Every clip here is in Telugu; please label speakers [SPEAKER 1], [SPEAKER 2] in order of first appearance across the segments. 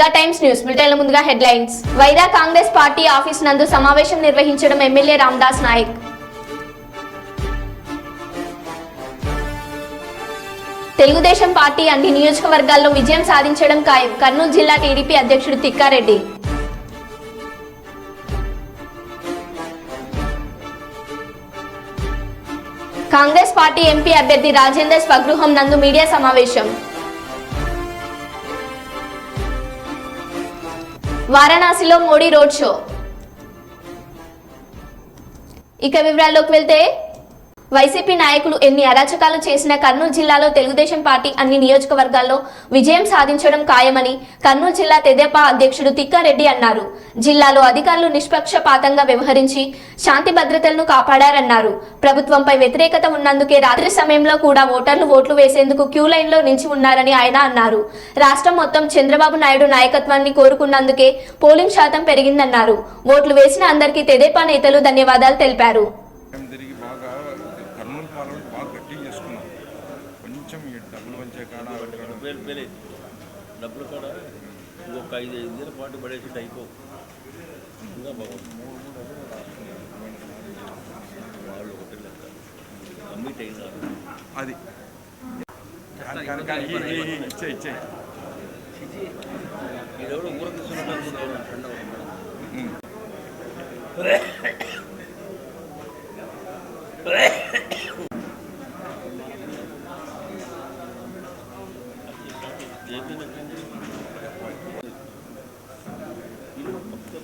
[SPEAKER 1] మెగా టైమ్స్ న్యూస్ బులెటిన్ల ముందుగా headlines. Wyra Congress party office నందు సమావేశం నిర్వహించడం ఎమ్మెల్యే రామదాస్ నాయక్. తెలుగుదేశం పార్టీ అన్ని నియోజకవర్గాల్లో విజయం సాధించడం ఖాయం. కర్నూలు జిల్లా టీడీపీ అధ్యక్షుడు తిక్కారెడ్డి. కాంగ్రెస్ పార్టీ ఎంపీ అభ్యర్థి రాజేందర్ స్వగృహం నందు మీడియా సమావేశం. వారణాసిలో మోడీ రోడ్ షో. ఇక వివరాల్లోకి వెళ్తే, వైసీపీ నాయకులు ఎన్ని అరాచకాలు చేసినా కర్నూలు జిల్లాలో తెలుగుదేశం పార్టీ అన్ని నియోజకవర్గాల్లో విజయం సాధించడం ఖాయమని కర్నూలు జిల్లా తెదేపా అధ్యక్షుడు తిక్కారెడ్డి అన్నారు. జిల్లాలో అధికారులు నిష్పక్షపాతంగా వ్యవహరించి శాంతి భద్రతలను కాపాడారన్నారు. ప్రభుత్వంపై వ్యతిరేకత ఉన్నందుకే రాత్రి సమయంలో కూడా ఓటర్లు ఓట్లు వేసేందుకు క్యూ లైన్లో నిలిచి ఉన్నారని ఆయన అన్నారు. రాష్ట్రం మొత్తం చంద్రబాబు నాయుడు నాయకత్వాన్ని కోరుకున్నందుకే పోలింగ్ శాతం పెరిగిందన్నారు. ఓట్లు వేసిన అందరికీ తెదేపా నేతలు ధన్యవాదాలు తెలిపారు.
[SPEAKER 2] డబ్బులు కూడా ఇంకొక 5 నెలల పాటు పడేసి అయిపో ఇంకా బాగుంది. వాళ్ళు ఒకటి లెక్క కమిట్ అయినారు. అది ఈడెవడో ఊర తీసుకున్నట్టు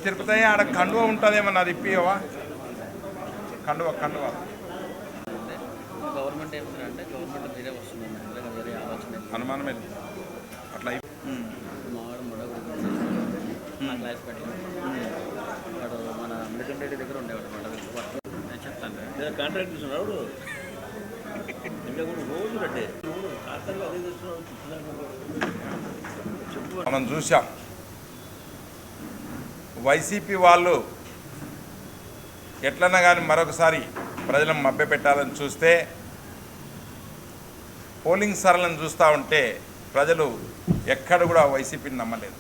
[SPEAKER 3] తిరుపతి ఆడ కండువ ఉంటుందేమన్నా, అది ఇప్పియవా? కండువ
[SPEAKER 2] గవర్నమెంట్ ఏమంటే గవర్నమెంట్ మీరే వస్తుంది, వేరే ఆలోచన
[SPEAKER 3] అనుమానమే అట్లా.
[SPEAKER 2] క్లాస్ వాడు మన మిలిటరీ రెడ్డి దగ్గర ఉండేవాడు మాట. నేను చెప్తాను కాంట్రాక్ట్ తీసుకున్నాడు ఇంకా కూడా రోజు అంటే అదే
[SPEAKER 3] మనం చూసాం. వైసీపీ వాళ్ళు ఎట్లన్నా కానీ మరొకసారి ప్రజలను మభ్యపెట్టాలని చూస్తే, పోలింగ్ సరళను చూస్తూ ఉంటే ప్రజలు ఎక్కడ కూడా వైసీపీని నమ్మలేదు.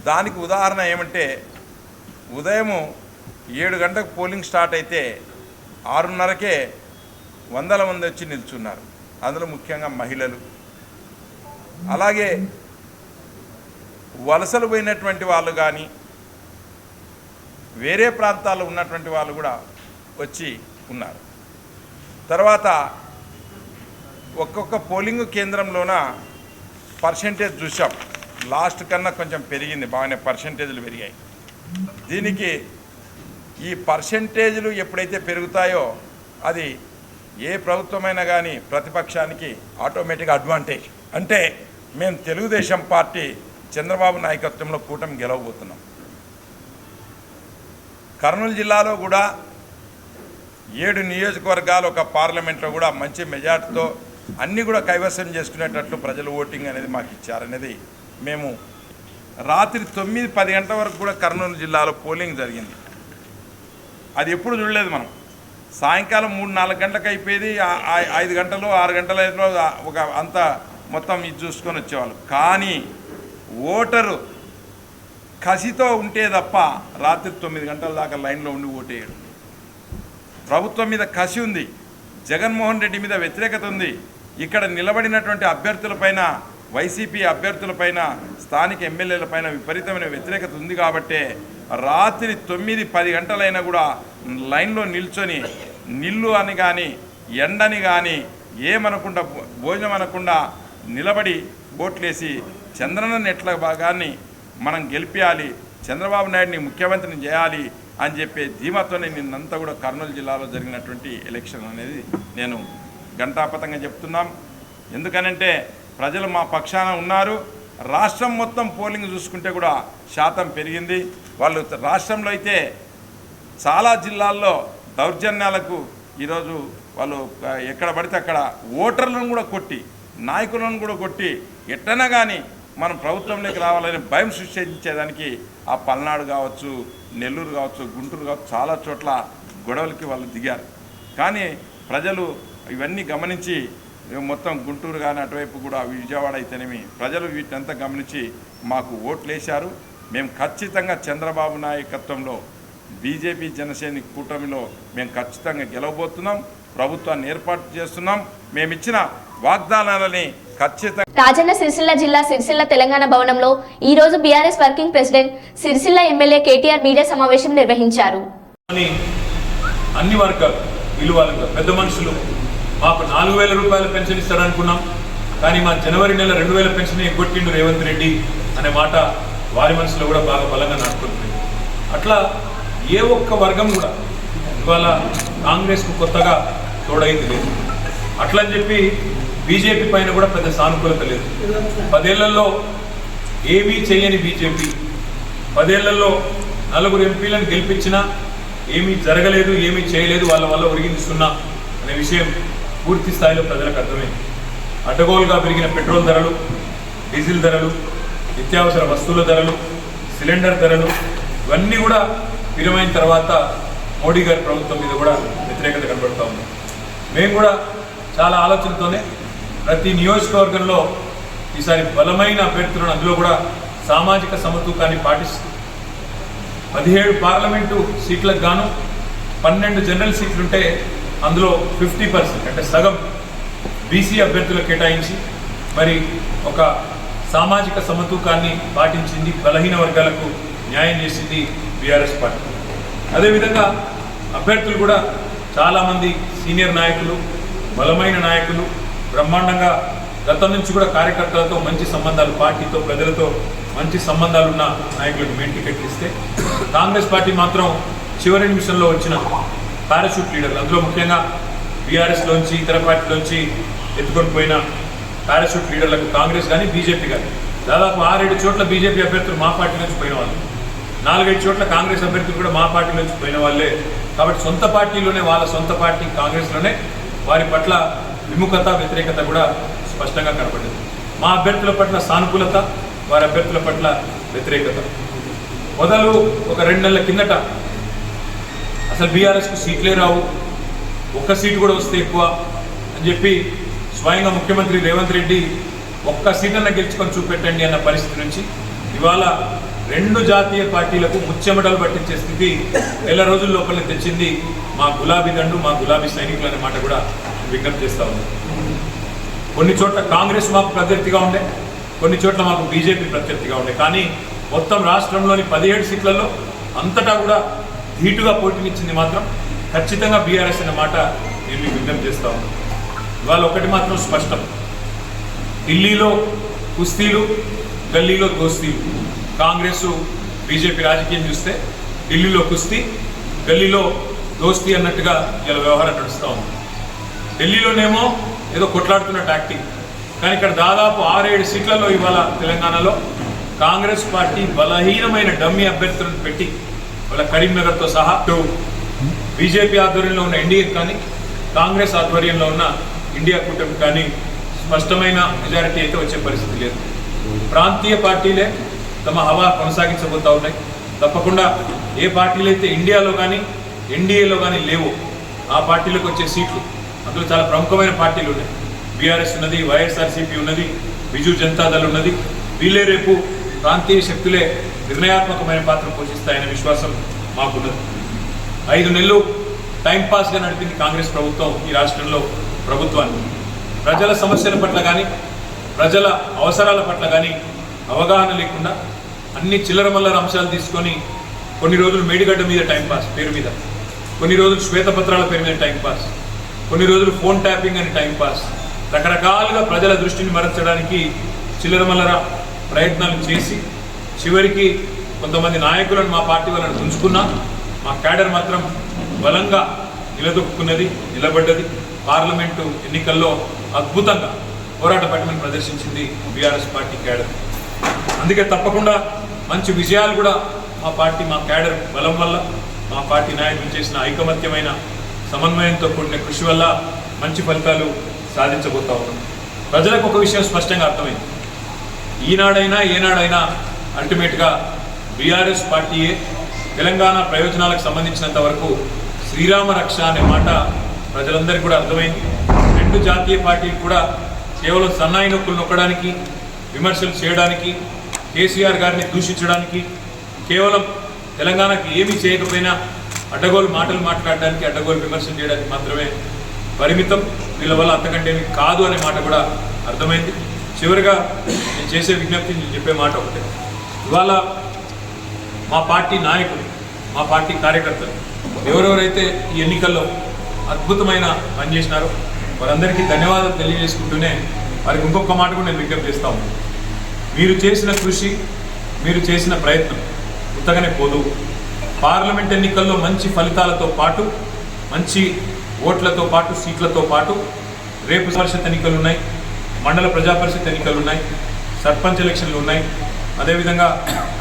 [SPEAKER 3] దానికి ఉదాహరణ ఏమంటే, ఉదయం 7 గంటలకు పోలింగ్ స్టార్ట్ అయితే 6:30కే వందల మంది వచ్చి నిల్చున్నారు. అందులో ముఖ్యంగా మహిళలు, అలాగే వలసలు పోయినటువంటి వాళ్ళు కానీ వేరే ప్రాంతాల్లో ఉన్నటువంటి వాళ్ళు కూడా వచ్చి ఉన్నారు. తర్వాత ఒక్కొక్క పోలింగ్ కేంద్రంలోన పర్సెంటేజ్ చూసాం, లాస్ట్ కన్నా కొంచెం పెరిగింది, బాగానే పర్సెంటేజ్లు పెరిగాయి. దీనికి ఈ పర్సెంటేజ్లు ఎప్పుడైతే పెరుగుతాయో అది ఏ ప్రభుత్వమైనా కానీ ప్రతిపక్షానికి ఆటోమేటిక్గా అడ్వాంటేజ్. అంటే మేము తెలుగుదేశం పార్టీ చంద్రబాబు నాయకత్వంలో కూటమి గెలవబోతున్నాం. కర్నూలు జిల్లాలో కూడా 7 నియోజకవర్గాలు, ఒక పార్లమెంట్లో కూడా మంచి మెజార్టీతో అన్నీ కూడా కైవసం చేసుకునేటట్లు ప్రజలు ఓటింగ్ అనేది మాకు ఇచ్చారనేది మేము రాత్రి 9-10 గంటల వరకు కూడా కర్నూలు జిల్లాలో పోలింగ్ జరిగింది. అది ఎప్పుడు చూడలేదు మనం. సాయంకాలం 3-4 గంటలకు అయిపోయేది, 5 గంటలు 6 గంటల ఒక అంత మొత్తం ఇది చూసుకొని వచ్చేవాళ్ళు. కానీ ఓటరు కసితో ఉంటే తప్ప రాత్రి 9 గంటల దాకా లైన్లో ఉండి ఓటేయడు. ప్రభుత్వం మీద కసి ఉంది, జగన్మోహన్ రెడ్డి మీద వ్యతిరేకత ఉంది. ఇక్కడ నిలబడినటువంటి అభ్యర్థులపైన, వైసీపీ అభ్యర్థులపైన, స్థానిక ఎమ్మెల్యేలపైన విపరీతమైన వ్యతిరేకత ఉంది. కాబట్టే రాత్రి 9-10 గంటలైనా కూడా లైన్లో నిల్చొని నిల్లు అని కానీ ఎండని కానీ ఏమనకుండా భోజనం అనకుండా నిలబడి ఓట్లేసి చంద్రన్న ఎట్ల భాగాన్ని మనం గెలిపించాలి, చంద్రబాబు నాయుడిని ముఖ్యమంత్రిని చేయాలి అని చెప్పే ధీమాతోనే నిన్నంతా కూడా కర్నూలు జిల్లాలో జరిగినటువంటి ఎలక్షన్ అనేది నేను ఘంటాపథంగా చెప్తున్నాం. ఎందుకనంటే ప్రజలు మా పక్షాన ఉన్నారు. రాష్ట్రం మొత్తం పోలింగ్ చూసుకుంటే కూడా శాతం పెరిగింది. వాళ్ళు రాష్ట్రంలో అయితే చాలా జిల్లాల్లో దౌర్జన్యాలకు ఈరోజు వాళ్ళు ఎక్కడ పడితే అక్కడ ఓటర్లను కూడా కొట్టి, నాయకులను కూడా కొట్టి, ఎట్టనా కానీ మనం ప్రభుత్వంలోకి రావాలని భయం సృష్టించేదానికి ఆ పల్నాడు కావచ్చు, నెల్లూరు కావచ్చు, గుంటూరు కావచ్చు, చాలా చోట్ల గొడవలకి వాళ్ళు దిగారు. కానీ ప్రజలు ఇవన్నీ గమనించి మొత్తం గుంటూరు కానీ అటువైపు కూడా విజయవాడ అయితేనేమి ప్రజలు వీటంతా గమనించి మాకు ఓట్లేశారు. మేము ఖచ్చితంగా చంద్రబాబు నాయకత్వంలో బీజేపీ జనసేన కూటమిలో మేము ఖచ్చితంగా గెలవబోతున్నాం. ప్రభుత్వాన్ని ఏర్పాటు చేస్తున్నాం. మేమిచ్చిన వాగ్దానాలని ఖచ్చితంగా.
[SPEAKER 1] రాజన్న సిరిసిల్ల జిల్లా సిరిసిల్ల తెలంగాణ భవనంలో ఈ రోజు BRS working president Sircilla MLA KTR media సమావేశం నిర్వహించారు.
[SPEAKER 4] అన్ని వర్గాలు విలువలుగా పెద్ద మనుషులు మాకు 4,000 రూపాయల పెన్షన్ ఇస్తారనుకున్నాం, కానీ మా జనవరి నెల 2,000 పెన్షన్ ఎగ్గొట్టిండు రేవంత్ రెడ్డి అనే మాట వారి మనసులో కూడా బాగా బలంగా నాటుకుంటుంది. అట్లా ఏ ఒక్క వర్గం కూడా ఇవాళ కాంగ్రెస్కు కొత్తగా తోడైంది లేదు. అట్లని చెప్పి బీజేపీ పైన కూడా పెద్ద సానుకూలత లేదు. 10 ఏళ్లలో ఏమీ చేయని బీజేపీ 10 ఏళ్లలో 4 ఎంపీలను గెలిపించినా ఏమీ జరగలేదు, ఏమీ చేయలేదు, వాళ్ళ వల్ల ఒరిగింది సున్నా అనే విషయం పూర్తి స్థాయిలో ప్రజలకు అర్థమైంది. అడ్డగోలుగా పెరిగిన పెట్రోల్ ధరలు, డీజిల్ ధరలు, నిత్యావసర వస్తువుల ధరలు, సిలిండర్ ధరలు ఇవన్నీ కూడా విరమైన తర్వాత మోడీ గారి ప్రభుత్వం మీద కూడా వ్యతిరేకత కనబడుతూ ఉంది. మేము కూడా చాలా ఆలోచనతోనే ప్రతి నియోజకవర్గంలో ఈసారి బలమైన అభ్యర్థులను, అందులో కూడా సామాజిక సమతూకాన్ని పాటిస్తూ 17 పార్లమెంటు సీట్లకు గాను 12 జనరల్ సీట్లుంటే అందులో 50% అంటే సగం బీసీ అభ్యర్థులకు కేటాయించి మరి ఒక సామాజిక సమతూకాన్ని పాటించింది, బలహీన వర్గాలకు న్యాయం చేసింది బీఆర్ఎస్ పార్టీ. అదేవిధంగా అభ్యర్థులు కూడా చాలామంది సీనియర్ నాయకులు, బలమైన నాయకులు, బ్రహ్మాండంగా గతం నుంచి కూడా కార్యకర్తలతో మంచి సంబంధాలు, పార్టీతో ప్రజలతో మంచి సంబంధాలు ఉన్న నాయకులకు మెయిన్ టికెట్లు ఇస్తే, కాంగ్రెస్ పార్టీ మాత్రం చివరి నిమిషంలో వచ్చిన పారాషూట్ లీడర్లు, అందులో ముఖ్యంగా బీఆర్ఎస్లోంచి ఇతర పార్టీలోంచి ఎత్తుకొని పోయిన పారాషూట్ లీడర్లకు కాంగ్రెస్ కానీ బీజేపీ కానీ దాదాపు 6-7 చోట్ల బీజేపీ అభ్యర్థులు మా పార్టీ నుంచి పోయిన వాళ్ళు, 4-5 చోట్ల కాంగ్రెస్ అభ్యర్థులు కూడా మా పార్టీ నుంచి పోయిన వాళ్ళే. కాబట్టి సొంత పార్టీలోనే, వాళ్ళ సొంత పార్టీ కాంగ్రెస్లోనే వారి పట్ల విముఖత, వ్యతిరేకత కూడా స్పష్టంగా కనపడింది. మా అభ్యర్థుల పట్ల సానుకూలత, వారి అభ్యర్థుల పట్ల వ్యతిరేకత. మొదలు ఒక 2 నెలల కిందట అసలు బీఆర్ఎస్కు సీట్లే రావు, ఒక్క సీటు కూడా వస్తే ఎక్కువ అని చెప్పి స్వయంగా ముఖ్యమంత్రి రేవంత్ రెడ్డి ఒక్క సీటన్నా గెలుచుకొని చూపెట్టండి అన్న పరిస్థితి నుంచి ఇవాళ 2 జాతీయ పార్టీలకు ముచ్చెమటలు పట్టించే స్థితి నెల రోజుల లోపలనే తెచ్చింది మా గులాబీ దండు, మా గులాబీ సైనికులు అనే మాట కూడా విజ్ఞప్తి చేస్తూ ఉంది. కొన్ని చోట్ల కాంగ్రెస్ మాకు ప్రత్యర్థిగా ఉండే, కొన్ని చోట్ల మాకు బీజేపీ ప్రత్యర్థిగా ఉండే, కానీ మొత్తం రాష్ట్రంలోని 17 సీట్లలో అంతటా కూడా ధీటుగా పోటీనిచ్చింది మాత్రం ఖచ్చితంగా బీఆర్ఎస్ అనే మాట నేను మీకు విజ్ఞప్తి చేస్తూ ఉన్నాను. ఇవాళ ఒకటి మాత్రం స్పష్టం, ఢిల్లీలో కుస్తీలు, గల్లీలో దోస్తీలు. కాంగ్రెస్ బీజేపీ రాజకీయం చూస్తే ఢిల్లీలో కుస్తీ, గల్లీలో దోస్తీ అన్నట్టుగా ఇలా వ్యవహారం నడుస్తూ ఉంది. ఢిల్లీలోనేమో ఏదో కొట్లాడుతున్న టాక్టింగ్, కానీ ఇక్కడ దాదాపు 6-7 సీట్లలో ఇవాళ తెలంగాణలో కాంగ్రెస్ పార్టీ బలహీనమైన డమ్మీ అభ్యర్థులను పెట్టి వాళ్ళ కరీంనగర్తో సహా బీజేపీ ఆధ్వర్యంలో ఉన్న ఎన్డీఏ కానీ కాంగ్రెస్ ఆధ్వర్యంలో ఉన్న ఇండియా కూటమి కానీ స్పష్టమైన మెజారిటీ అయితే వచ్చే పరిస్థితి లేదు. ప్రాంతీయ పార్టీలే తమ హవా కొనసాగించబోతూ ఉన్నాయి. తప్పకుండా ఏ పార్టీలు అయితే ఇండియాలో కానీ ఎన్డీఏలో కానీ లేవో ఆ పార్టీలకు వచ్చే సీట్లు, అందులో చాలా ప్రముఖమైన పార్టీలు ఉన్నాయి. బీఆర్ఎస్ ఉన్నది, వైఎస్ఆర్సీపీ ఉన్నది, బిజు జనతాదళ్ ఉన్నది. వీళ్ళే రేపు ప్రాంతీయ శక్తులే నిర్ణయాత్మకమైన పాత్ర పోషిస్తాయనే విశ్వాసం మాకున్నది. 5 నెలలు టైంపాస్గా నడిపింది కాంగ్రెస్ ప్రభుత్వం ఈ రాష్ట్రంలో ప్రభుత్వాన్ని. ప్రజల సమస్యల పట్ల కానీ ప్రజల అవసరాల పట్ల కానీ అవగాహన లేకుండా అన్ని చిల్లరమల్లర అంశాలు తీసుకొని కొన్ని రోజులు మేడిగడ్డ మీద టైంపాస్ పేరు మీద, కొన్ని రోజులు శ్వేతపత్రాల పేరు మీద టైంపాస్, కొన్ని రోజులు ఫోన్ ట్యాపింగ్ అని టైంపాస్, రకరకాలుగా ప్రజల దృష్టిని మరల్చడానికి చిల్లరమల్లర ప్రయత్నాలు చేసి చివరికి కొంతమంది నాయకులను మా పార్టీ వాళ్ళని ఉంచుకున్నా మా క్యాడర్ మాత్రం బలంగా నిలదొక్కున్నది, నిలబడ్డది. పార్లమెంటు ఎన్నికల్లో అద్భుతంగా పోరాట పటిమను ప్రదర్శించింది బీఆర్ఎస్ పార్టీ క్యాడర్. అందుకే తప్పకుండా మంచి విజయాలు కూడా మా పార్టీ, మా క్యాడర్ బలం వల్ల, మా పార్టీ నాయకులు చేసిన ఐకమత్యమైన సమన్వయంతో కూడిన కృషి వల్ల మంచి ఫలితాలు సాధించబోతా ఉన్నాం. ప్రజలకు ఒక విషయం స్పష్టంగా అర్థమైంది, ఈనాడైనా ఏనాడైనా అల్టిమేట్గా బీఆర్ఎస్ పార్టీయే తెలంగాణ ప్రయోజనాలకు సంబంధించినంత వరకు శ్రీరామ రక్ష అనే మాట ప్రజలందరికీ కూడా అర్థమైంది. 2 జాతీయ పార్టీలు కూడా కేవలం సన్నాయి నొక్కులు నొక్కడానికి, విమర్శలు చేయడానికి, కేసీఆర్ గారిని దూషించడానికి, కేవలం తెలంగాణకి ఏమీ చేయకపోయినా అడ్డగోలు మాటలు మాట్లాడడానికి, అడ్డగోలు విమర్శలు చేయడానికి మాత్రమే పరిమితం. వీళ్ళ వల్ల అంతకంటే ఏమీ కాదు అనే మాట కూడా అర్థమైంది. చివరిగా నేను చేసే విజ్ఞప్తి, నేను చెప్పే మాట ఒకటే. ఇవాళ మా పార్టీ నాయకులు, మా పార్టీ కార్యకర్తలు ఎవరెవరైతే ఈ ఎన్నికల్లో అద్భుతమైన పనిచేసినారో వారందరికీ ధన్యవాదాలు తెలియజేసుకుంటూనే వారికి ఇంకొక మాట కూడా నేను విజ్ఞప్తి చేస్తా ఉన్నాను. మీరు చేసిన కృషి, మీరు చేసిన ప్రయత్నం ఉత్తగానే పోదు. పార్లమెంట్ ఎన్నికల్లో మంచి ఫలితాలతో పాటు, మంచి ఓట్లతో పాటు, సీట్లతో పాటు రేపు పరిషత్ ఎన్నికలు ఉన్నాయి, మండల ప్రజాపరిషత్ ఎన్నికలు ఉన్నాయి, సర్పంచ్ ఎలక్షన్లు ఉన్నాయి, అదేవిధంగా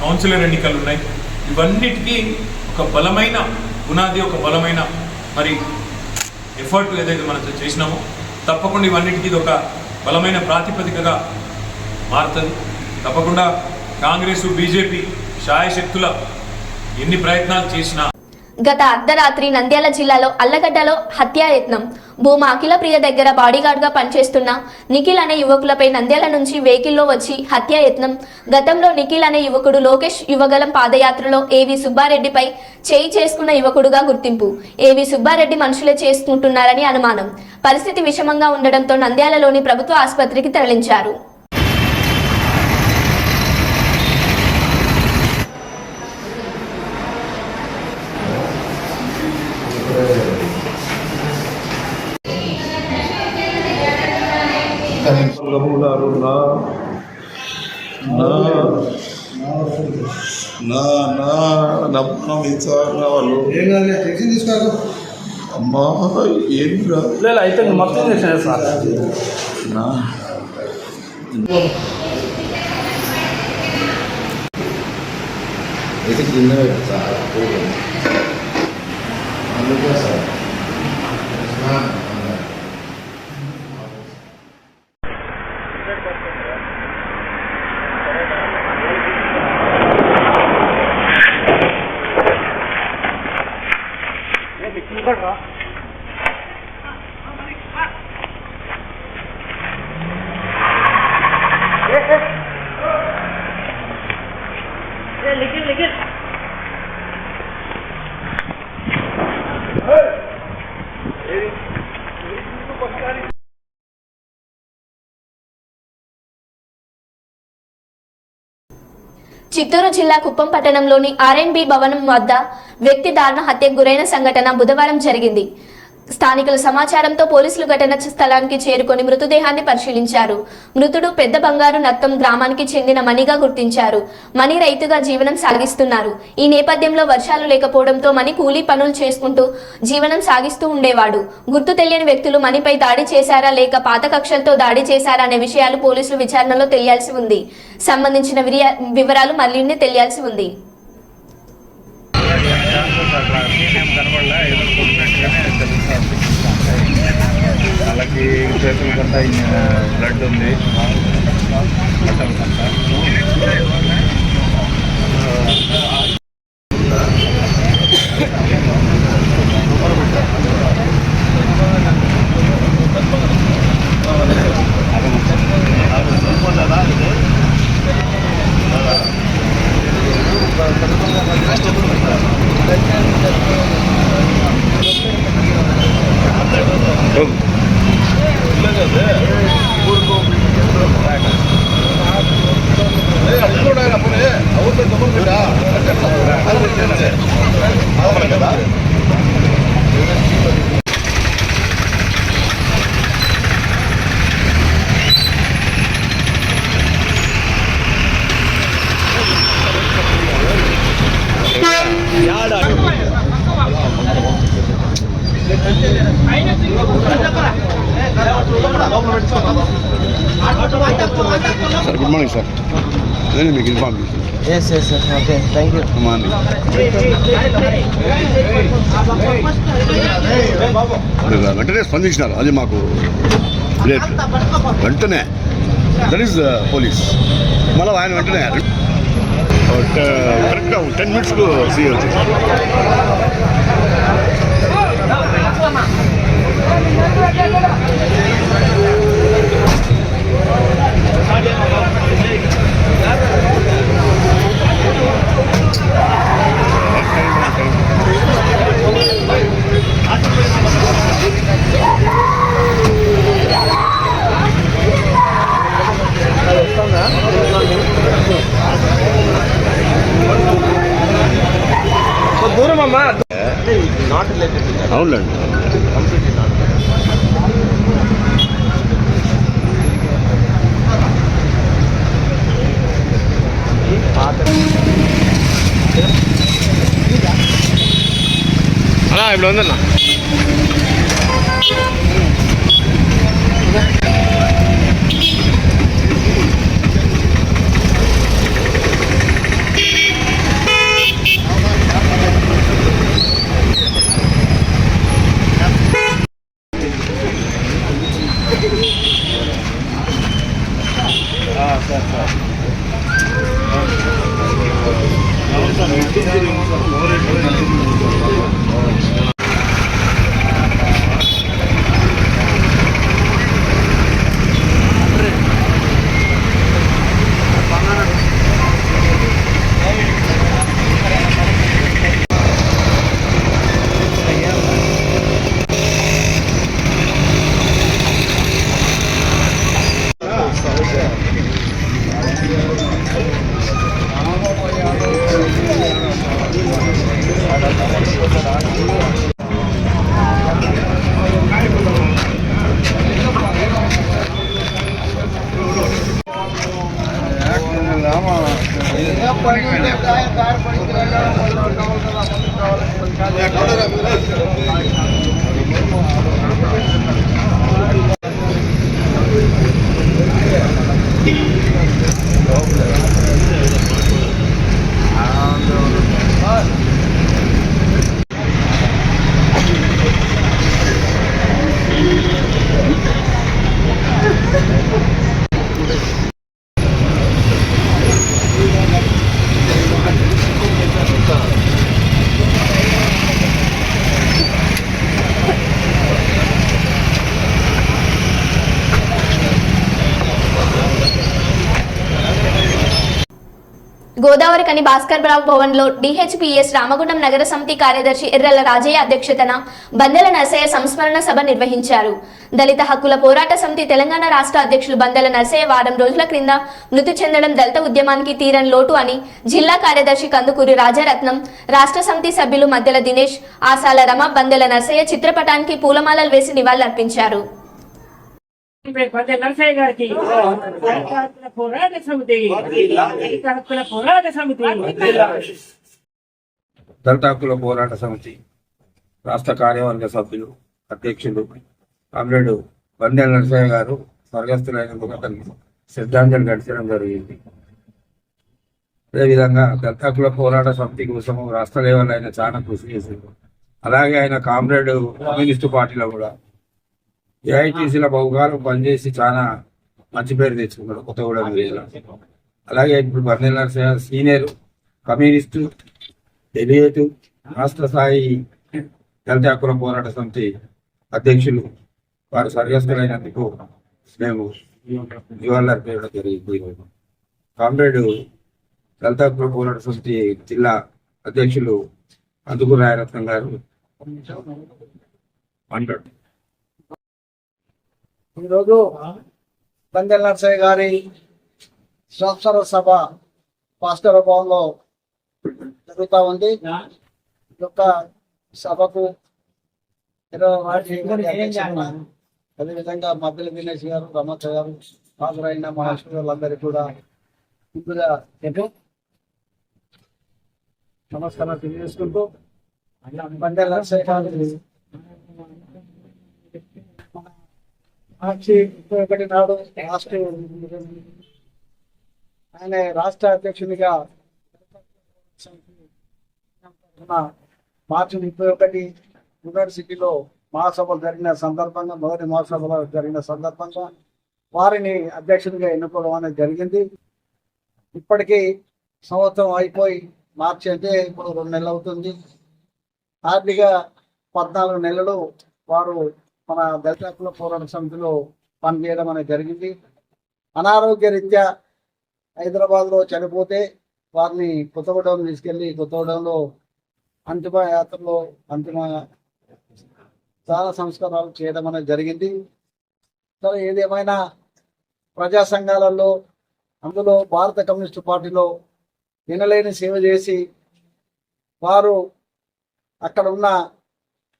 [SPEAKER 4] కౌన్సిలర్ ఎన్నికలు ఉన్నాయి. ఇవన్నిటికీ ఒక బలమైన పునాది, ఒక బలమైన మరి ఎఫర్ట్ ఏదైతే మనం చేసినామో తప్పకుండా ఇవన్నిటికీ ఇది ఒక బలమైన ప్రాతిపదికగా మారుతుంది. తప్పకుండా కాంగ్రెస్, బీజేపీ శాయశక్తుల ఎన్ని ప్రయత్నాలు చేసినా.
[SPEAKER 1] గత అర్ధరాత్రి నంద్యాల జిల్లాలో అల్లగడ్డలో హత్యాయత్నం. భూమా అఖిలప్రియ దగ్గర బాడీగార్డ్గా పనిచేస్తున్న నిఖిల్ అనే యువకులపై నంద్యాల నుంచి వెహికల్లో వచ్చి హత్యాయత్నం. గతంలో నిఖిల్ అనే యువకుడు లోకేష్ యువగలం పాదయాత్రలో ఏవి సుబ్బారెడ్డిపై చేయి చేసుకున్న యువకుడుగా గుర్తింపు. ఏవి సుబ్బారెడ్డి మనుషులే చేసుకుంటున్నారని అనుమానం. పరిస్థితి విషమంగా ఉండడంతో నంద్యాలలోని ప్రభుత్వ ఆసుపత్రికి తరలించారు.
[SPEAKER 5] వాళ్ళు అమ్మా ఏం లేదు అయితే మొత్తం చేశాను సార్. అయితే కింద సార్ అందుకే సార్
[SPEAKER 1] చిత్తూరు జిల్లా కుప్పం పట్టణంలోని ఆర్ఎన్బి భవనం వద్ద వ్యక్తి దారుణ హత్యకు గురైన సంఘటన బుధవారం జరిగింది. స్థానికుల సమాచారంతో పోలీసులు ఘటన స్థలానికి చేరుకొని మృతదేహాన్ని పరిశీలించారు. మృతుడు పెద్ద బంగారు నత్తం గ్రామానికి చెందిన మణిగా గుర్తించారు. మణి రైతుగా జీవనం సాగిస్తున్నారు. ఈ నేపథ్యంలో వర్షాలు లేకపోవడంతో మణి కూలీ పనులు చేసుకుంటూ జీవనం సాగిస్తూ ఉండేవాడు. గుర్తు తెలియని వ్యక్తులు మణిపై దాడి చేశారా లేక పాత కక్షలతో దాడి చేశారా అనే విషయాలు పోలీసులు విచారణలో తెలియాల్సి ఉంది. సంబంధించిన వివరాలు మళ్ళీ తెలియాల్సి ఉంది.
[SPEAKER 6] వాళ్ళకి చేతుల కంటే బ్లడ్ ఉంది, బట్టల కంట Sir, good morning, sir. Let me inform you.
[SPEAKER 7] Yes, okay, thank you.
[SPEAKER 6] Good morning. వెంటనే స్పందించినారు, అది మాకు గ్రేట్. వెంటనే దట్ ఈస్ పోలీస్. మళ్ళీ ఆయన వెంటనే కరెక్ట్గా 10 minutes సీఎం వచ్చేసారు. అవునులేండి. అలా ఇప్పుడు ఉందన్నా.
[SPEAKER 1] గోదావరి కని భాస్కర్ రావు భవన్ లో డిహెచ్పిఎస్ రామగుండం నగర సమితి కార్యదర్శి ఎర్రల రాజయ్య అధ్యక్షతన బందెల నరసయ్య సంస్మరణ సభ నిర్వహించారు. దళిత హక్కుల పోరాట సమితి తెలంగాణ రాష్ట్ర అధ్యక్షులు బందెల నరసయ్య వారం రోజుల క్రింద మృతి చెందడం దళిత ఉద్యమానికి తీరని లోటు అని జిల్లా కార్యదర్శి కందుకూరి రాజారత్నం, రాష్ట్ర సమితి సభ్యులు మద్దెల దినేష్, ఆసాల రమ బందెల నరసయ్య చిత్రపటానికి పూలమాలలు వేసి నివాళులర్పించారు.
[SPEAKER 8] నరసయ్య గారికి పోరాట సమితి
[SPEAKER 5] దళిత హక్కుల పోరాట సమితి రాష్ట్ర కార్యవర్గ సభ్యులు అధ్యక్షులు కామ్రేడ్ బందెల నరసయ్య గారు స్వర్గస్థులైనందుకు అతనికి శ్రద్ధాంజలి ఘటించడం జరిగింది. అదేవిధంగా దళిత హక్కుల పోరాట సమితి కోసం రాష్ట్ర లెవెల్ ఆయన చాలా కృషి చేశారు. అలాగే ఆయన కామ్రేడ్ కమ్యూనిస్టు పార్టీలో కూడా ఏఐటీసీల బహుకాలం పనిచేసి చాలా మంచి పేరు తెచ్చుకున్నాడు కొత్తగూడెం ఏరియాలో. అలాగే ఇప్పుడు బందెల నరసయ్య సీనియర్ కమ్యూనిస్టు డెలిగేటు రాష్ట్ర స్థాయి దళిత హక్కుల పోరాట సమితి అధ్యక్షులు. వారు స్వర్గస్థులైనందుకు మేము నివాళులర్పించడం జరిగింది. కామ్రేడ్ దళిత హక్కుల పోరాట సమితి జిల్లా అధ్యక్షులు కందుకూరి రాజరత్నం గారు మాట్లాడు.
[SPEAKER 9] ఈరోజు బందెల నరసయ్య గారి సంవత్సర సభ భాస్కర్ భవన్లో జరుగుతూ ఉంది. ఈ యొక్క సభకు అదేవిధంగా మద్దెల దినేష్ గారు, రమచ గారు, హాజరైన మహాశివులందరికీ కూడా ముందుగా నమస్కారం తెలియజేసుకుంటూ బందెల నరసయ్య గారి మార్చి 31 నాడు ఆయన రాష్ట్ర అధ్యక్షునిగా మార్చి 31 యూనివర్సిటీలో మహాసభలు జరిగిన సందర్భంగా, మొదటి మహాసభలో జరిగిన సందర్భంగా వారిని అధ్యక్షునిగా ఎన్నుకోవడం అనేది జరిగింది. ఇప్పటికీ సంవత్సరం అయిపోయి మార్చి అంటే ఇప్పుడు 2 నెలలు అవుతుంది. ఆర్థిక 14 నెలలు వారు మన దళిత హక్కుల పోరాట సమితిలో పనిచేయడం అనేది జరిగింది. అనారోగ్య రీత్యా హైదరాబాద్లో చనిపోతే వారిని కొత్తగూడెం తీసుకెళ్లి కొత్తగూడెంలో అంతిమ యాత్రలో అంతిమ చాలా సంస్కారాలు చేయడం అనేది జరిగింది. సరే, ఏదేమైనా ప్రజా సంఘాలలో, అందులో భారత కమ్యూనిస్టు పార్టీలో వినలేని సేవ చేసి వారు అక్కడ ఉన్న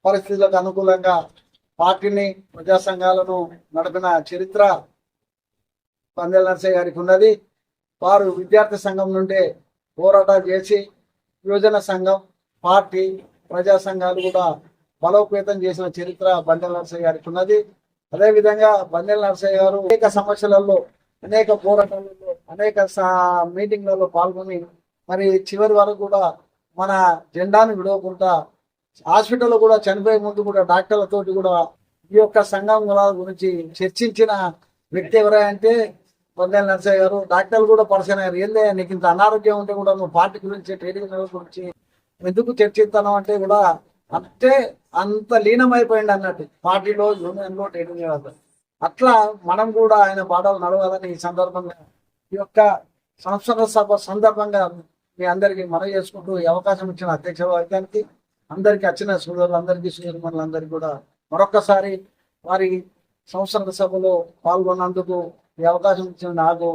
[SPEAKER 9] పరిస్థితులకు అనుకూలంగా పార్టీని ప్రజా సంఘాలను నడిపిన చరిత్ర పందెల నరసయ్య గారికి ఉన్నది. వారు విద్యార్థి సంఘం నుండే పోరాటాలు చేసి యువజన సంఘం, పార్టీ, ప్రజా సంఘాలు కూడా బలోపేతం చేసిన చరిత్ర బండెల నరసయ్య గారికి ఉన్నది. అదేవిధంగా బండెల నరసయ్య గారు అనేక సమస్యలలో, అనేక పోరాటాలలో, అనేక మీటింగ్లలో పాల్గొని మరి చివరి వరకు కూడా మన జెండాను విడవకుండా హాస్పిటల్లో కూడా చనిపోయే ముందు కూడా డాక్టర్లతోటి కూడా ఈ యొక్క సంఘం గురించి చర్చించిన వ్యక్తి ఎవరంటే బండెల నరసయ్య గారు. డాక్టర్లు కూడా పరిచయం అయ్యారు. ఏందే నీకు ఇంత అనారోగ్యం ఉంటే కూడా నువ్వు పార్టీ గురించి, ట్రేడింగ్ గురించి ఎందుకు చర్చిస్తాను అంటే కూడా అంత లీనమైపోయింది అన్నట్టు పార్టీలో, యూనియన్లో, ట్రేడింగ్ వ్యవస్థ. అట్లా మనం కూడా ఆయన బాటలు నడవాలని ఈ సందర్భంగా, ఈ యొక్క సంవత్సర సభ సందర్భంగా మీ అందరికీ మనవి చేసుకుంటూ ఈ అవకాశం ఇచ్చిన అధ్యక్ష వర్గానికి, అందరికీ వచ్చిన సోదరులందరికీ, సోదరుమణులందరికీ కూడా మరొక్కసారి వారి సంవత్సర సభలో పాల్గొన్నందుకు ఈ అవకాశం ఇచ్చిన నాకు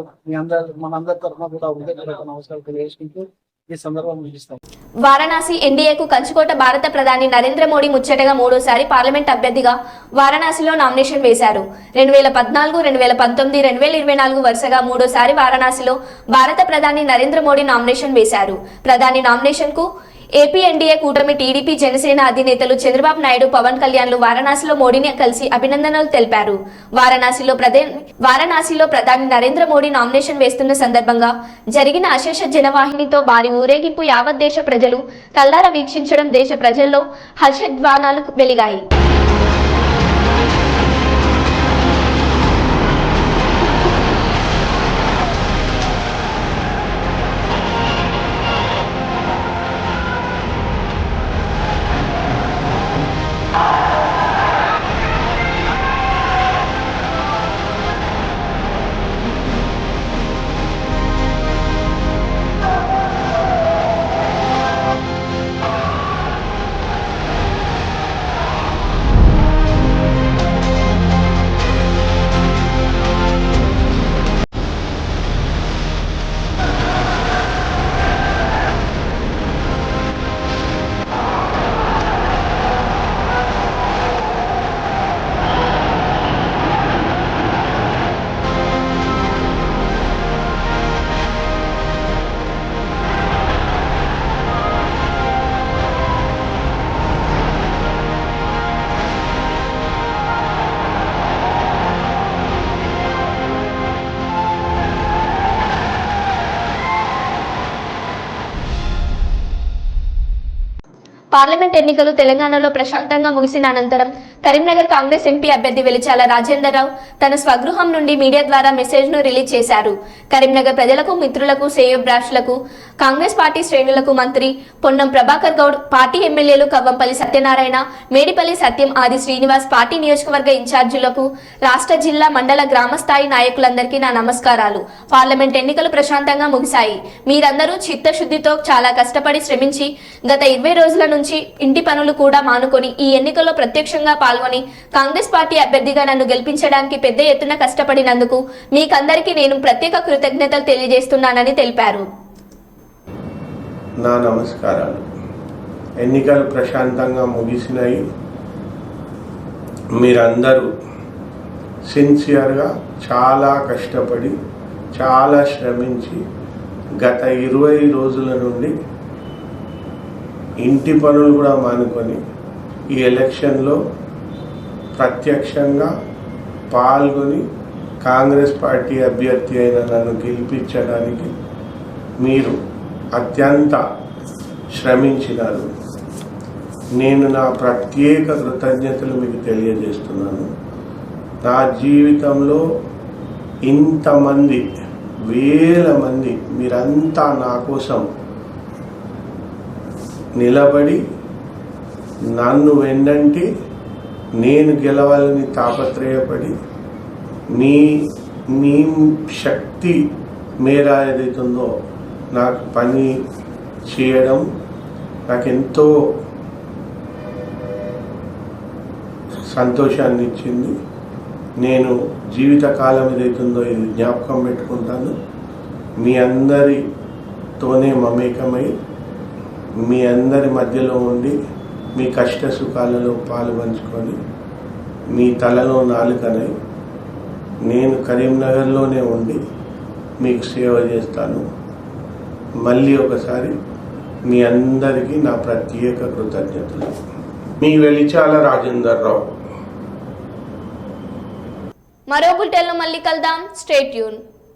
[SPEAKER 9] మనందరి తరఫున కూడా హృదయపూర్వక నమస్కారాలు తెలియజేసుకుంటూ ఈ సందర్భం ముగిస్తాం.
[SPEAKER 1] వారణాసి ఎన్డీఏకు కంచుకోట భారత ప్రధాని నరేంద్ర మోడీ ముచ్చటగా మూడోసారి పార్లమెంట్ అభ్యర్థిగా వారణాసిలో నామినేషన్ వేశారు. 2014, 2019, 2024 వరుసగా మూడోసారి వారణాసిలో భారత ప్రధాని నరేంద్ర మోడీ నామినేషన్ వేశారు. ప్రధాని నామినేషన్ కు ఏపీ ఎన్డీఏ కూటమి టీడీపీ, జనసేన అధినేతలు చంద్రబాబు నాయుడు, పవన్ కళ్యాణ్లు వారణాసిలో మోడీని కలిసి అభినందనలు తెలిపారు. వారణాసిలో ప్రధాని నరేంద్ర మోడీ నామినేషన్ వేస్తున్న సందర్భంగా జరిగిన అశేష జనవాహినితో భారీ ఊరేగింపు యావత్ దేశ ప్రజలు కల్లారా వీక్షించడం దేశ ప్రజల్లో హర్షధ్వానాలు వెలిగాయి. పార్లమెంట్ ఎన్నికలు తెలంగాణలో ప్రశాంతంగా ముగిసిన అనంతరం కరీంనగర్ కాంగ్రెస్ ఎంపీ అభ్యర్థి వెలిచాల రాజేందర్రావు తన స్వగృహం నుండి మీడియా ద్వారా మెసేజ్ ను రిలీజ్ చేశారు. కరీంనగర్ ప్రజలకు, మిత్రులకు, శ్రేయోభిలాషులకు, కాంగ్రెస్ పార్టీ శ్రేణులకు మంత్రి పొన్నం ప్రభాకర్ గౌడ్, పార్టీ ఎమ్మెల్యేలు కవ్వంపల్లి సత్యనారాయణ, మేడిపల్లి సత్యం, ఆది శ్రీనివాస్, పార్టీ నియోజకవర్గ ఇన్ఛార్జీలకు, రాష్ట్ర, జిల్లా, మండల, గ్రామ స్థాయి నాయకులందరికీ నా నమస్కారాలు. పార్లమెంట్ ఎన్నికలు ప్రశాంతంగా ముగిశాయి. మీరందరూ చిత్తశుద్ధితో చాలా కష్టపడి శ్రమించి గత 20 రోజుల నుంచి ఇంటి పనులు కూడా మానుకొని ఈ ఎన్నికల్లో ప్రత్యక్షంగా పాల్గొని కాంగ్రెస్ పార్టీ అభ్యర్థిగా నన్ను గెలిపించడానికి పెద్ద ఎత్తున కష్టపడినందుకు మీకందరికీ నేను ప్రత్యేక కృతజ్ఞతలు తెలియజేస్తున్నానని తెలిపారు.
[SPEAKER 10] నా నమస్కారాలు. ఎన్నికలు ప్రశాంతంగా ముగిసినాయి. మీరందరూ సిన్సియర్గా చాలా కష్టపడి, చాలా శ్రమించి గత 20 రోజుల నుండి ఇంటి పనులు కూడా మానుకొని ఈ ఎలక్షన్లో ప్రత్యక్షంగా పాల్గొని కాంగ్రెస్ పార్టీ అభ్యర్థి అయిన నన్ను గెలిపించడానికి మీరు అత్యంత శ్రమించినారు. నేను నా ప్రత్యేక కృతజ్ఞతలు మీకు తెలియజేస్తున్నాను. నా జీవితంలో ఇంతమంది, వేల మంది మీరంతా నా కోసం నిలబడి నన్ను వెన్నంటి నేను గెలవాలని తాపత్రయపడి మీ శక్తి మేర ఏదైతుందో నాకు పని చేయడం నాకెంతో సంతోషాన్ని ఇచ్చింది. నేను జీవితకాలం ఏదైతుందో ఇది జ్ఞాపకం పెట్టుకుంటాను. మీ అందరితోనే మమేకమై మీ అందరి మధ్యలో ఉండి మీ కష్ట సుఖాలలో పాలు పంచుకొని మీ తలలో నాలుకనై నేను కరీంనగర్లోనే ఉండి మీకు సేవ చేస్తాను. మళ్ళీ ఒకసారి మీ అందరికీ నా ప్రత్యేక కృతజ్ఞతలు. మీ వెలిచాల రాజేందర్ రావు.
[SPEAKER 1] మరో బులెటిన్లో మళ్ళీ కలుద్దాం. Stay tune.